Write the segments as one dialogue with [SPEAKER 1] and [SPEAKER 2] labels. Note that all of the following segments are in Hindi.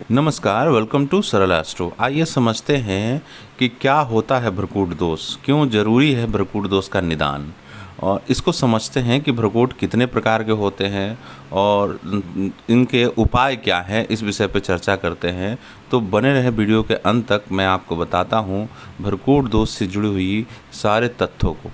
[SPEAKER 1] नमस्कार, वेलकम टू सरल एस्ट्रो। आइए समझते हैं कि क्या होता है भ्रुकूट दोष, क्यों जरूरी है भ्रुकूट दोष का निदान, और इसको समझते हैं कि भ्रुकूट कितने प्रकार के होते हैं और इनके उपाय क्या हैं। इस विषय पर चर्चा करते हैं, तो बने रहे वीडियो के अंत तक। मैं आपको बताता हूँ भ्रुकूट दोष से जुड़ी हुई सारे तथ्यों को।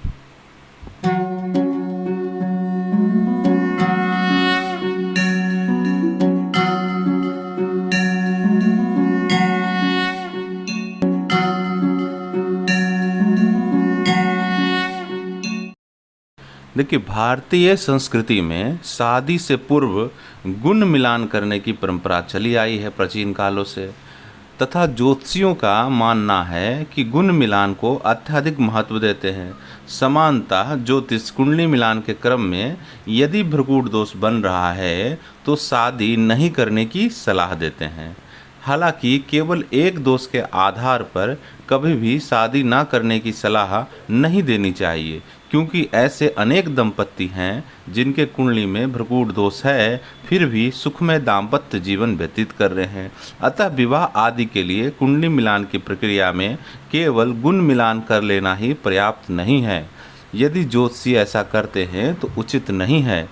[SPEAKER 1] देखिए, भारतीय संस्कृति में शादी से पूर्व गुण मिलान करने की परंपरा चली आई है प्राचीन कालों से, तथा ज्योतिषियों का मानना है कि गुण मिलान को अत्यधिक महत्व देते हैं। समानतः ज्योतिष कुंडली मिलान के क्रम में यदि भ्रुकूट दोष बन रहा है तो शादी नहीं करने की सलाह देते हैं। हालांकि केवल एक दोष के आधार पर कभी भी शादी ना करने की सलाह नहीं देनी चाहिए, क्योंकि ऐसे अनेक दंपति हैं जिनके कुंडली में भ्रुकूट दोष है, फिर भी सुखमय दाम्पत्य जीवन व्यतीत कर रहे हैं। अतः विवाह आदि के लिए कुंडली मिलान की प्रक्रिया में केवल गुण मिलान कर लेना ही पर्याप्त नहीं है। यदि ज्योतिषी ऐसा करते हैं तो उचित नहीं है।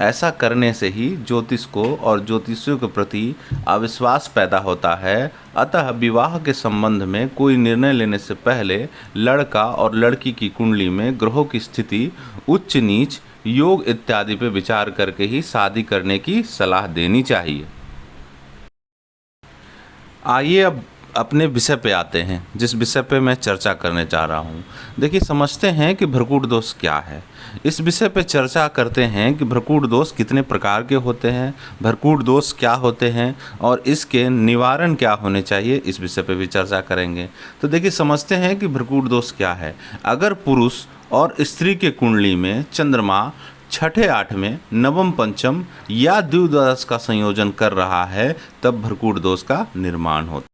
[SPEAKER 1] ऐसा करने से ही ज्योतिष को और ज्योतिषियों के प्रति अविश्वास पैदा होता है। अतः विवाह के संबंध में कोई निर्णय लेने से पहले लड़का और लड़की की कुंडली में ग्रहों की स्थिति, उच्च नीच, योग इत्यादि पर विचार करके ही शादी करने की सलाह देनी चाहिए। आइए अब अपने विषय पे आते हैं, जिस विषय पे मैं चर्चा करने जा रहा हूँ। देखिए, समझते हैं कि भ्रुकूट दोष क्या है। इस विषय पे चर्चा करते हैं कि भ्रुकूट दोष कितने प्रकार के होते हैं, भ्रुकूट दोष क्या होते हैं और इसके निवारण क्या होने चाहिए, इस विषय पे भी चर्चा करेंगे। तो देखिए, समझते हैं कि भ्रुकूट दोष क्या है। अगर पुरुष और स्त्री के कुंडली में चंद्रमा छठे आठवें, नवम पंचम या द्विद्वादश का संयोजन कर रहा है, तब भ्रुकूट दोष का निर्माण होता है।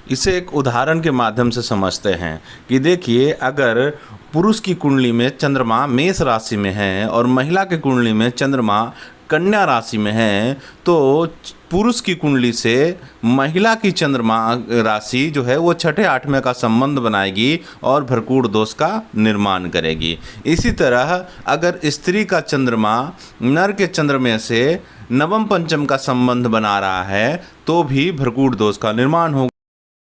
[SPEAKER 1] इसे एक उदाहरण के माध्यम से समझते हैं कि देखिए, अगर पुरुष की कुंडली में चंद्रमा मेष राशि में है और महिला की कुंडली में चंद्रमा कन्या राशि में है, तो पुरुष की कुंडली से महिला की चंद्रमा राशि जो है वो छठे आठवें का संबंध बनाएगी और भ्रुकूट दोष का निर्माण करेगी। इसी तरह अगर स्त्री का चंद्रमा नर के चंद्रमा से नवम पंचम का संबंध बना रहा है तो भी भ्रुकूट दोष का निर्माण होगा।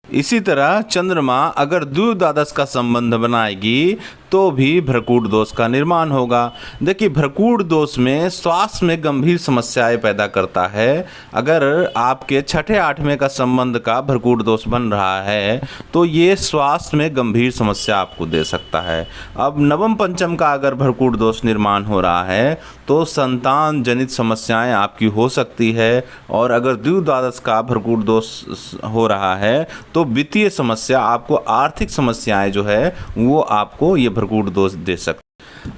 [SPEAKER 1] इसी तरह चंद्रमा अगर द्विद्वादश का संबंध बनाएगी तो भी भ्रुकूट दोष का निर्माण होगा। देखिए, भ्रुकूट दोष में स्वास्थ्य में गंभीर समस्याएं पैदा करता है। अगर आपके छठे आठवें का संबंध का भ्रुकूट दोष बन रहा है तो ये स्वास्थ्य में गंभीर समस्या आपको दे सकता है। अब नवम पंचम का अगर भ्रुकूट दोष निर्माण हो रहा है तो संतान जनित समस्याएं आपकी हो सकती है, और अगर द्विद्वादश का भ्रुकूट दोष हो रहा है तो वित्तीय समस्या, आपको आर्थिक समस्याएं जो है वो आपको ये भ्रुकूट दोष दे सकते।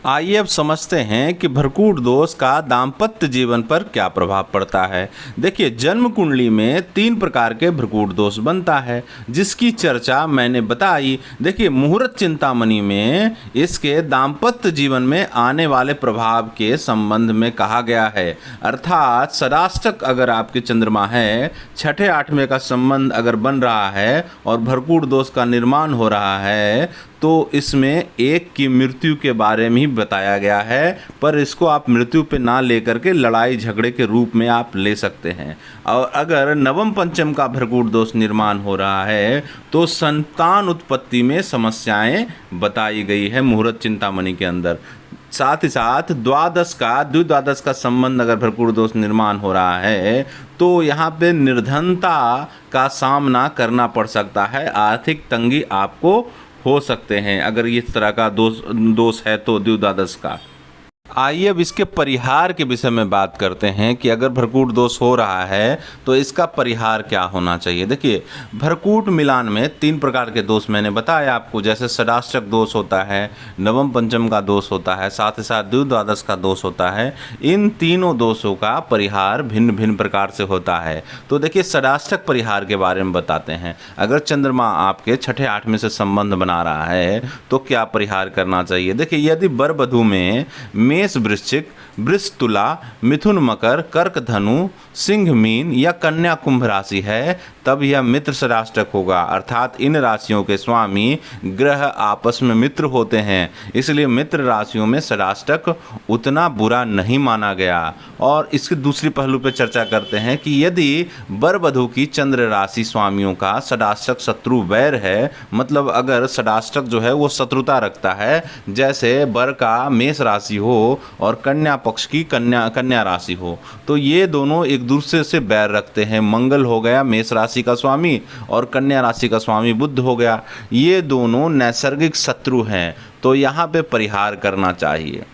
[SPEAKER 1] आइए अब समझते हैं कि भ्रुकूट दोष का दाम्पत्य जीवन पर क्या प्रभाव पड़ता है। देखिए, जन्म कुंडली में 3 प्रकार के भ्रुकूट दोष बनता है, जिसकी चर्चा मैंने बताई। देखिए, मुहूर्त चिंतामणि में इसके दाम्पत्य जीवन में आने वाले प्रभाव के संबंध में कहा गया है। अर्थात षडाष्टक अगर आपके चंद्रमा है, छठे आठवें का संबंध अगर बन रहा है और भ्रुकूट दोष का निर्माण हो रहा है तो इसमें एक की मृत्यु के बारे में ही बताया गया है, पर इसको आप मृत्यु पे ना लेकर के लड़ाई झगड़े के रूप में आप ले सकते हैं। और अगर नवम पंचम का भ्रुकूट दोष निर्माण हो रहा है तो संतान उत्पत्ति में समस्याएं बताई गई है मुहूर्त चिंतामणि के अंदर। साथ ही साथ द्विद्वादश का संबंध अगर भ्रुकूट दोष निर्माण हो रहा है तो यहाँ पे निर्धनता का सामना करना पड़ सकता है, आर्थिक तंगी आपको हो सकते हैं अगर इस तरह का दोष है तो द्विद्वादश का। आइए अब इसके परिहार के विषय में बात करते हैं कि अगर भ्रुकूट दोष हो रहा है तो इसका परिहार क्या होना चाहिए। देखिए, भ्रुकूट मिलान में 3 प्रकार के दोष मैंने बताया आपको, जैसे षडाष्टक दोष होता है, नवम पंचम का दोष होता है, साथ ही साथ द्विद्वादश का दोष होता है। इन तीनों दोषों का परिहार भिन्न भिन्न प्रकार से होता है। तो देखिए, षडाष्टक परिहार के बारे में बताते हैं। अगर चंद्रमा आपके छठे आठवें से संबंध बना रहा है तो क्या परिहार करना चाहिए। देखिए, यदि वर वधू में मेष वृश्चिक, वृष तुला, मिथुन मकर, कर्क धनु, सिंह मीन या कन्या कुंभ राशि है, तब यह मित्र षडाष्टक होगा। अर्थात इन राशियों के स्वामी ग्रह आपस में मित्र होते हैं, इसलिए मित्र राशियों में षडाष्टक उतना बुरा नहीं माना गया। और इसके दूसरी पहलू पर चर्चा करते हैं कि यदि वर वधू की चंद्र राशि स्वामियों का षडाष्टक शत्रु वैर है, मतलब अगर षडाष्टक जो है वो शत्रुता रखता है, जैसे वर का मेष राशि हो और कन्या पक्ष की कन्या राशि हो, तो ये दोनों एक दूसरे से बैर रखते हैं। मंगल हो गया मेष राशि का स्वामी और कन्या राशि का स्वामी बुध हो गया, ये दोनों नैसर्गिक शत्रु हैं। तो यहाँ पे परिहार करना चाहिए,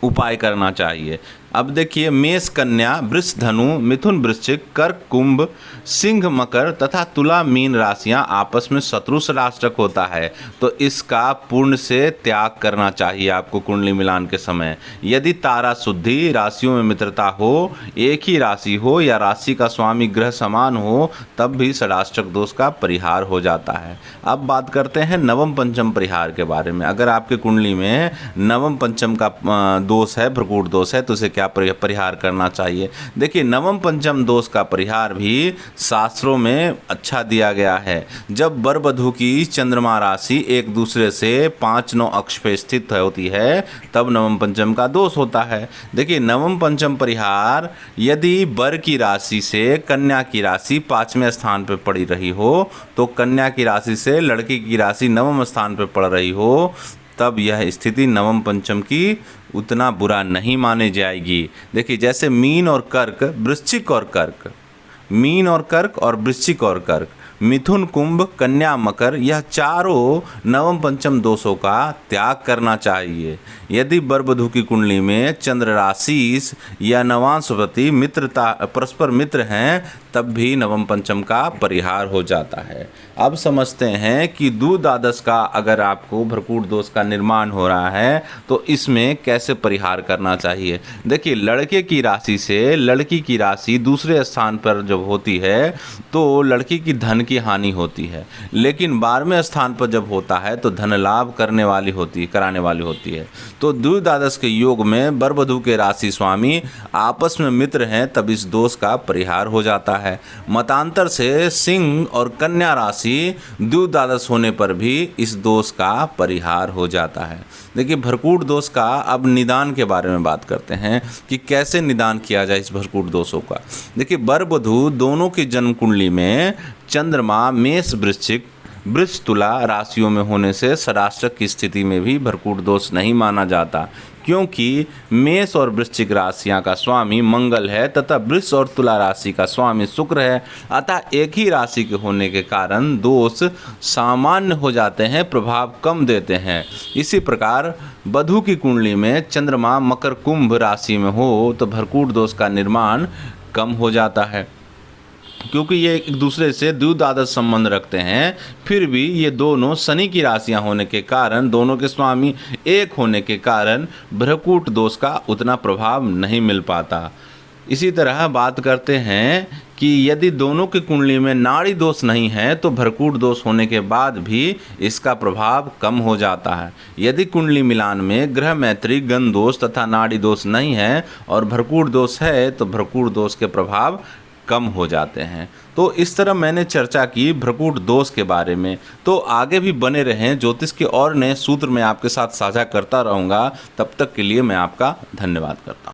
[SPEAKER 1] उपाय करना चाहिए। अब देखिए, मेष कन्या, वृष धनु, मिथुन वृश्चिक, कर्क कुंभ, सिंह मकर तथा तुला मीन राशियां आपस में शत्रु षडाष्टक होता है, तो इसका पूर्ण से त्याग करना चाहिए आपको कुंडली मिलान के समय। यदि तारा शुद्धि, राशियों में मित्रता हो, एक ही राशि हो या राशि का स्वामी ग्रह समान हो, तब भी षडाष्टक दोष का परिहार हो जाता है। अब बात करते हैं नवम पंचम परिहार के बारे में। अगर आपके कुंडली में नवम पंचम का दोष है, भ्रकुट दोष है, तो उसे क्या परिहार करना चाहिए? देखिए, नवम पंचम दोष का परिहार भी शास्त्रों में अच्छा दिया गया है। जब वर वधू की चंद्रमा राशि एक दूसरे से 5-9 अक्ष पे स्थित होती है, तब नवम पंचम का दोष होता है। देखिए, नवम पंचम परिहार, यदि वर की राशि से कन्या की राशि 5वें स्थान पर पड़ी रही हो, तो कन्या की राशि से लड़की की राशि 9वें स्थान पर पड़ रही हो, तब यह स्थिति नवम पंचम की उतना बुरा नहीं मानी जाएगी। देखिए, जैसे मीन और कर्क, वृश्चिक और कर्क, मीन और कर्क और वृश्चिक और कर्क, मिथुन कुंभ, कन्या मकर, यह चारों नवम पंचम दोषों का त्याग करना चाहिए। यदि वर वधू की कुंडली में चंद्र राशि या नवांशपति मित्रता परस्पर मित्र हैं, तब भी नवम पंचम का परिहार हो जाता है। अब समझते हैं कि दूध द्वादश का अगर आपको भ्रकुट दोष का निर्माण हो रहा है, तो इसमें कैसे परिहार करना चाहिए। देखिए, लड़के की राशि से लड़की की राशि दूसरे स्थान पर जब होती है, तो लड़की की धन की हानि होती है, लेकिन 12वें स्थान पर जब होता है तो धन लाभ कराने वाली होती है। तो दूध द्वादश के योग में वर वधू के राशि स्वामी आपस में मित्र हैं, तब इस दोष का परिहार हो जाता है। मतांतर से सिंह और कन्या राशि द्वितीय द्वादश होने पर भी इस दोष का परिहार हो जाता है। देखिए, भ्रकुट दोष का अब निदान के बारे में बात करते हैं कि कैसे निदान किया जाए इस भ्रकुट दोषों का। देखिए, वर वधू दोनों की जन्म कुंडली में चंद्रमा मेष वृश्चिक, वृष तुला राशियों में होने से षडाष्टक की स्थिति में भी भ्रकुट दोष नहीं माना जाता, क्योंकि मेष और वृश्चिक राशियां का स्वामी मंगल है तथा वृष और तुला राशि का स्वामी शुक्र है। अतः एक ही राशि के होने के कारण दोष सामान्य हो जाते हैं, प्रभाव कम देते हैं। इसी प्रकार वधू की कुंडली में चंद्रमा मकर कुंभ राशि में हो तो भ्रकुट दोष का निर्माण कम हो जाता है, क्योंकि ये एक दूसरे से द्विद्वादश संबंध रखते हैं। फिर भी ये दोनों शनि की राशियां होने के कारण, दोनों के स्वामी एक होने के कारण भ्रकुट दोष का उतना प्रभाव नहीं मिल पाता। इसी तरह बात करते हैं कि यदि दोनों की कुंडली में नाड़ी दोष नहीं है, तो भ्रकुट दोष होने के बाद भी इसका प्रभाव कम हो जाता है। यदि कुंडली मिलान में ग्रह मैत्री, गण दोष तथा नाड़ी दोष नहीं है और भ्रकुट दोष है, तो भ्रकुट दोष के प्रभाव कम हो जाते हैं। तो इस तरह मैंने चर्चा की भ्रकुट दोष के बारे में। तो आगे भी बने रहें, ज्योतिष के और नए सूत्र मैं आपके साथ साझा करता रहूँगा। तब तक के लिए मैं आपका धन्यवाद करता हूँ।